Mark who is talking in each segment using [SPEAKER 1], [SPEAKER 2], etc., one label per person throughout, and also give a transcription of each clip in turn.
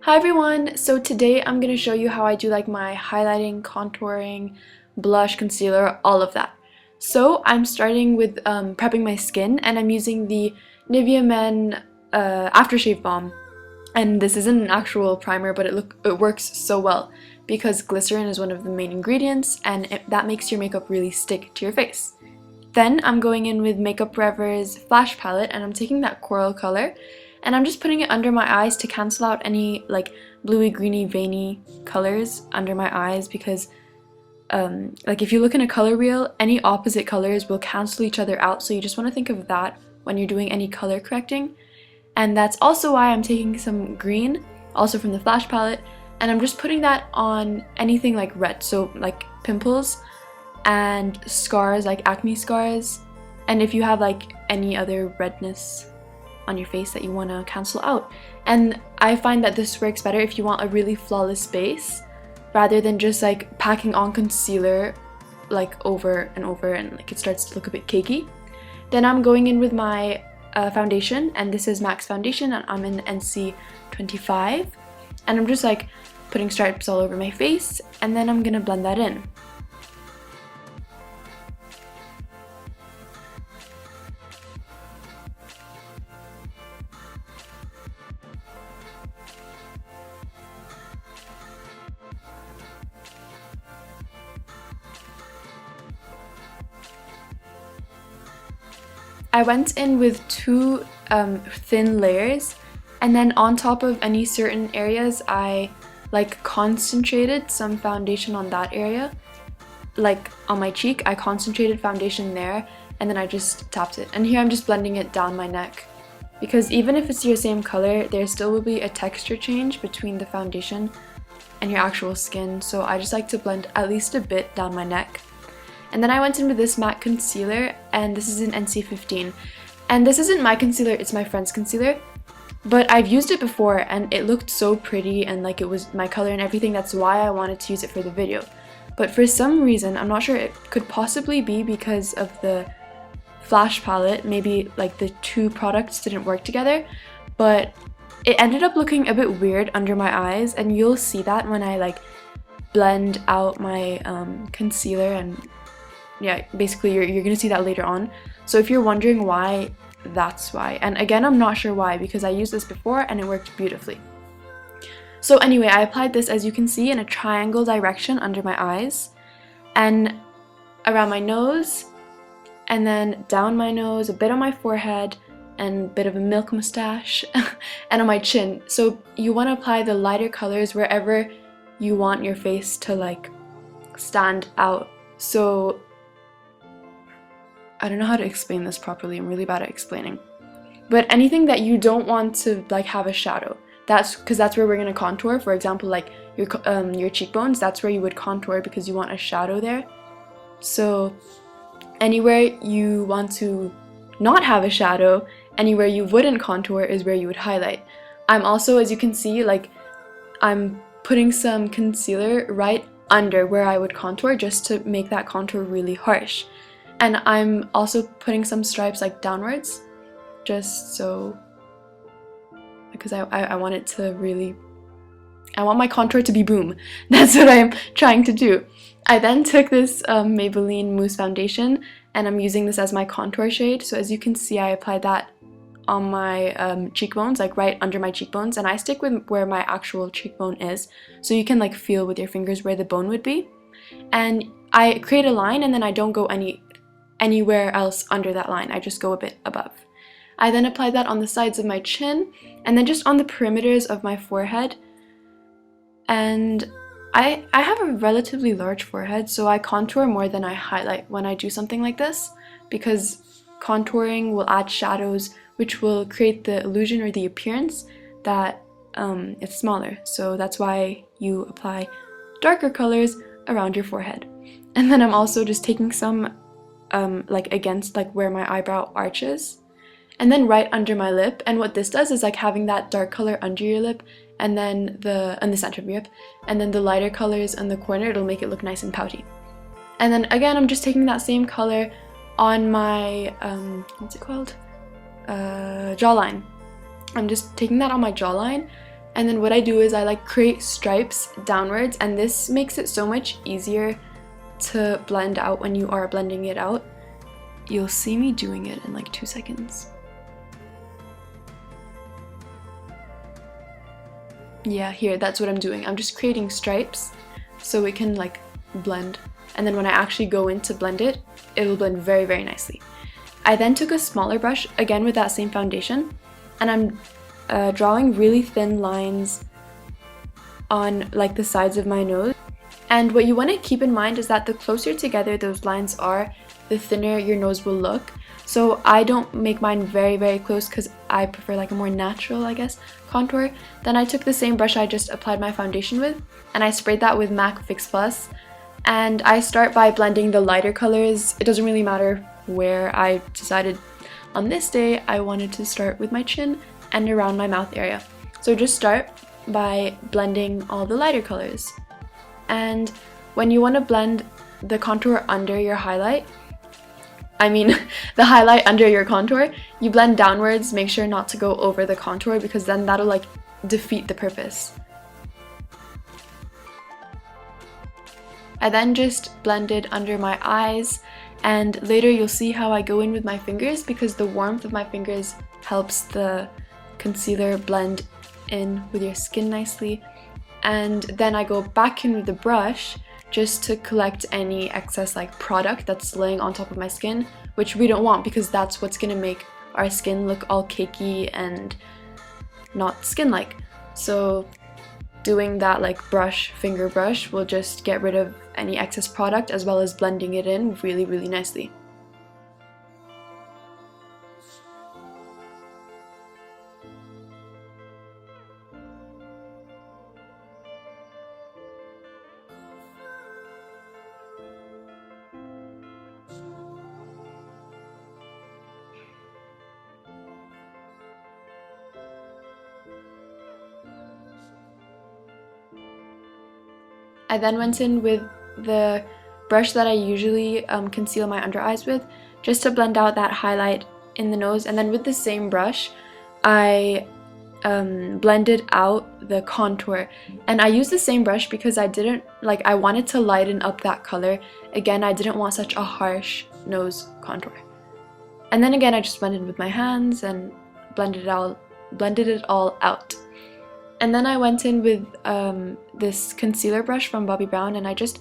[SPEAKER 1] Hi everyone! So today I'm going to show you how I do like my highlighting, contouring, blush, concealer, all of that. So I'm starting with prepping my skin, and I'm using the Nivea Men aftershave balm. And this isn't an actual primer, but it works so well because glycerin is one of the main ingredients, and that makes your makeup really stick to your face. Then I'm going in with Makeup Forever's Flash Palette, and I'm taking that coral color and I'm just putting it under my eyes to cancel out any like bluey, greeny, veiny colors under my eyes, because like if you look in a color wheel, any opposite colors will cancel each other out, so you just want to think of that when you're doing any color correcting. And that's also why I'm taking some green, also from the Flash Palette, and I'm just putting that on anything like red, so like pimples and scars, like acne scars, and if you have like any other redness on your face that you want to cancel out. And I find that this works better if you want a really flawless base rather than just like packing on concealer like over and over and like it starts to look a bit cakey. Then I'm going in with my foundation, and this is MAC's foundation, and I'm in NC25, and I'm just like putting stripes all over my face, and then I'm gonna blend that in. I went in with two thin layers, and then on top of any certain areas I like concentrated some foundation on that area. Like on my cheek, I concentrated foundation there, and then I just tapped it. And here I'm just blending it down my neck, because even if it's your same color, there still will be a texture change between the foundation and your actual skin, so I just like to blend at least a bit down my neck. And then I went in with this matte concealer, and this is in NC15. And this isn't my concealer, it's my friend's concealer. But I've used it before and it looked so pretty and like it was my color and everything. That's why I wanted to use it for the video. But for some reason, I'm not sure, it could possibly be because of the Flash palette. Maybe like the two products didn't work together. But it ended up looking a bit weird under my eyes, and you'll see that when I like blend out my concealer, and yeah, basically you're gonna see that later on. So if you're wondering why, that's why. And again, I'm not sure why, because I used this before and it worked beautifully. So anyway, I applied this, as you can see, in a triangle direction under my eyes and around my nose, and then down my nose, a bit on my forehead, and a bit of a milk mustache and on my chin. So you want to apply the lighter colors wherever you want your face to like stand out. So I don't know how to explain this properly, I'm really bad at explaining. But anything that you don't want to like have a shadow, that's because that's where we're going to contour. For example, like your cheekbones, that's where you would contour because you want a shadow there. So anywhere you want to not have a shadow, anywhere you wouldn't contour is where you would highlight. I'm also, as you can see, like I'm putting some concealer right under where I would contour just to make that contour really harsh. And I'm also putting some stripes like downwards, just so, because I want it to really, I want my contour to be boom. That's what I'm trying to do. I then took this Maybelline Mousse foundation, and I'm using this as my contour shade. So as you can see, I applied that on my cheekbones, like right under my cheekbones, and I stick with where my actual cheekbone is, so you can like feel with your fingers where the bone would be. And I create a line, and then I don't go anywhere else under that line, I just go a bit above. I then apply that on the sides of my chin, and then just on the perimeters of my forehead. And I have a relatively large forehead, so I contour more than I highlight when I do something like this, because contouring will add shadows which will create the illusion or the appearance that it's smaller. So that's why you apply darker colors around your forehead. And then I'm also just taking some like against like where my eyebrow arches, and then right under my lip. And what this does is like having that dark color under your lip, and then in the center of your lip, and then the lighter colors in the corner, it'll make it look nice and pouty. And then again, I'm just taking that same color on my what's it called, jawline. I'm just taking that on my jawline And then what I do is I like create stripes downwards, and this makes it so much easier to blend out when you are blending it out. You'll see me doing it in like 2 seconds. Yeah, here, that's what I'm doing. I'm just creating stripes so it can like blend. And then when I actually go in to blend it, it'll blend very, very nicely. I then took a smaller brush, again with that same foundation, and I'm drawing really thin lines on like the sides of my nose. And what you want to keep in mind is that the closer together those lines are, the thinner your nose will look. So I don't make mine very, very close because I prefer like a more natural, I guess, contour. Then I took the same brush I just applied my foundation with, and I sprayed that with MAC Fix Plus. And I start by blending the lighter colors. It doesn't really matter where. I decided on this day I wanted to start with my chin and around my mouth area. So just start by blending all the lighter colors. And when you want to blend the contour under your highlight, the highlight under your contour, you blend downwards, make sure not to go over the contour because then that'll like defeat the purpose. I then just blended under my eyes, and later you'll see how I go in with my fingers because the warmth of my fingers helps the concealer blend in with your skin nicely. And then I go back in with the brush just to collect any excess like product that's laying on top of my skin, which we don't want because that's what's gonna make our skin look all cakey and not skin-like. So doing that like finger brush will just get rid of any excess product as well as blending it in really, really nicely. I then went in with the brush that I usually conceal my under eyes with, just to blend out that highlight in the nose. And then with the same brush, I blended out the contour. And I used the same brush because I wanted to lighten up that color. Again, I didn't want such a harsh nose contour. And then again, I just blended with my hands and blended it all out. And then I went in with this concealer brush from Bobbi Brown, and I just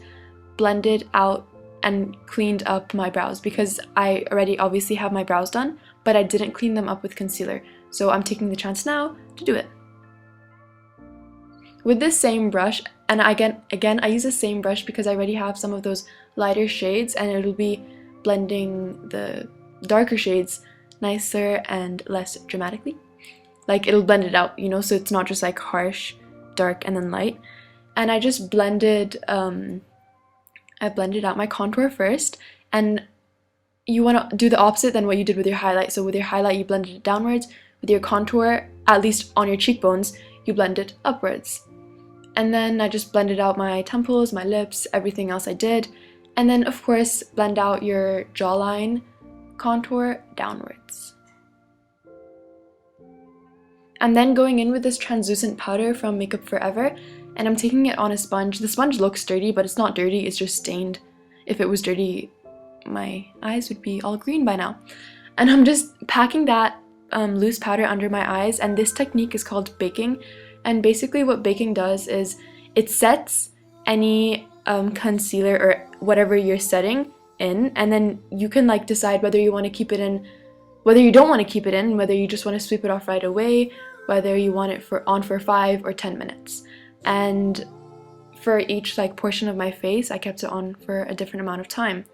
[SPEAKER 1] blended out and cleaned up my brows because I already obviously have my brows done, but I didn't clean them up with concealer. So I'm taking the chance now to do it. With this same brush, and again I use the same brush because I already have some of those lighter shades, and it'll be blending the darker shades nicer and less dramatically. Like it'll blend it out, you know, so it's not just like harsh, dark, and then light. And I just blended out my contour first, and you want to do the opposite than what you did with your highlight. So with your highlight, you blended it downwards. With your contour, at least on your cheekbones, you blend it upwards. And then I just blended out my temples, my lips, everything else I did. And then, of course, blend out your jawline contour downwards. I'm then going in with this translucent powder from Makeup Forever, and I'm taking it on a sponge. The sponge looks dirty, but it's not dirty, it's just stained. If it was dirty, my eyes would be all green by now. And I'm just packing that loose powder under my eyes, and this technique is called baking. And basically what baking does is it sets any concealer or whatever you're setting in, and then you can like decide whether you want to keep it in, whether you don't want to keep it in, whether you just want to sweep it off right away, whether you want it on for 5 or 10 minutes. And for each like portion of my face, I kept it on for a different amount of time.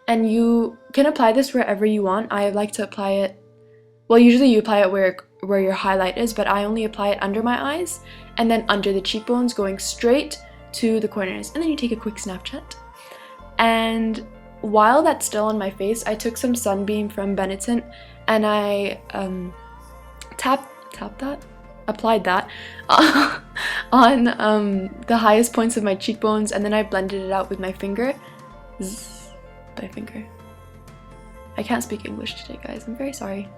[SPEAKER 1] And you can apply this wherever you want. I like to apply it, well, usually you apply it where your highlight is, but I only apply it under my eyes and then under the cheekbones, going straight to the corners. And then you take a quick Snapchat. And while that's still on my face, I took some Sunbeam from Benetton, and I applied that on the highest points of my cheekbones, and then I blended it out with my finger. My finger. I can't speak English today, guys. I'm very sorry.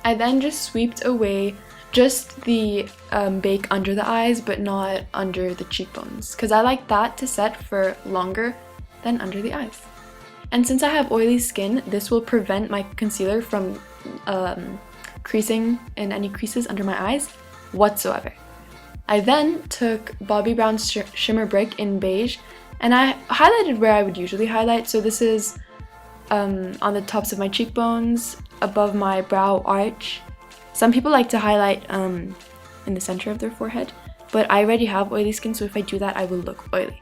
[SPEAKER 1] I then just sweeped away just the bake under the eyes, but not under the cheekbones, because I like that to set for longer than under the eyes. And since I have oily skin, this will prevent my concealer from creasing in any creases under my eyes whatsoever. I then took Bobbi Brown's Shimmer Brick in Beige, and I highlighted where I would usually highlight. So this is on the tops of my cheekbones, above my brow arch. Some people like to highlight in the center of their forehead, but I already have oily skin, so if I do that, I will look oily.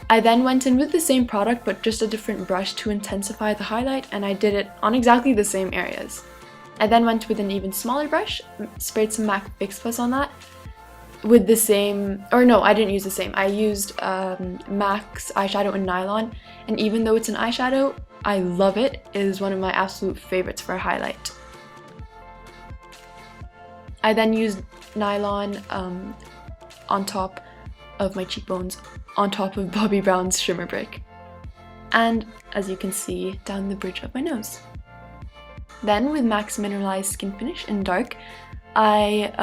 [SPEAKER 1] I then went in with the same product, but just a different brush to intensify the highlight, and I did it on exactly the same areas. I then went with an even smaller brush, sprayed some MAC Fix Plus on that, with the same, or no, I didn't use the same. I used MAC's eyeshadow in Nylon, and even though it's an eyeshadow, I love it. It is one of my absolute favorites for a highlight. I then used Nylon on top of my cheekbones, on top of Bobbi Brown's Shimmer Brick, and as you can see, down the bridge of my nose. Then with MAC's Mineralize Skin Finish in Dark, I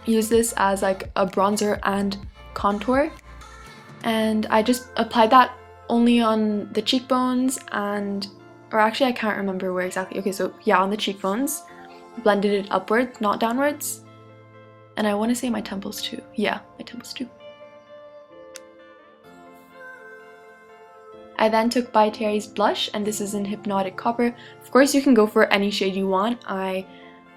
[SPEAKER 1] use this as like a bronzer and contour, and I just applied that only on the cheekbones, and, or actually I can't remember where exactly. Okay, so yeah, on the cheekbones, blended it upwards, not downwards, and I want to say my temples too. Yeah, my temples too. I then took By Terry's blush, and this is in Hypnotic Copper. Of course, you can go for any shade you want. I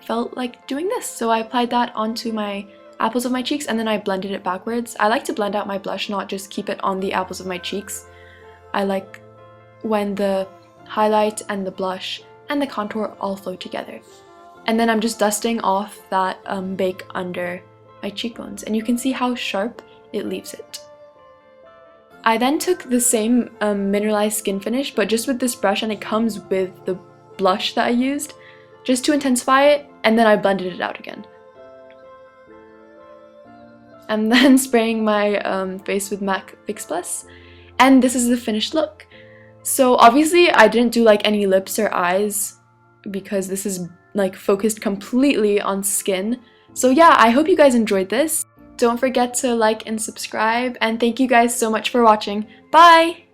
[SPEAKER 1] felt like doing this, so I applied that onto my apples of my cheeks, and then I blended it backwards. I like to blend out my blush, not just keep it on the apples of my cheeks. I like when the highlight and the blush and the contour all flow together. And then I'm just dusting off that bake under my cheekbones, and you can see how sharp it leaves it. I then took the same Mineralized Skin Finish, but just with this brush, and it comes with the blush that I used, just to intensify it, and then I blended it out again. And then spraying my face with MAC Fix Plus, and this is the finished look. So obviously I didn't do like any lips or eyes, because this is like focused completely on skin. So yeah, I hope you guys enjoyed this. Don't forget to like and subscribe, and thank you guys so much for watching. Bye!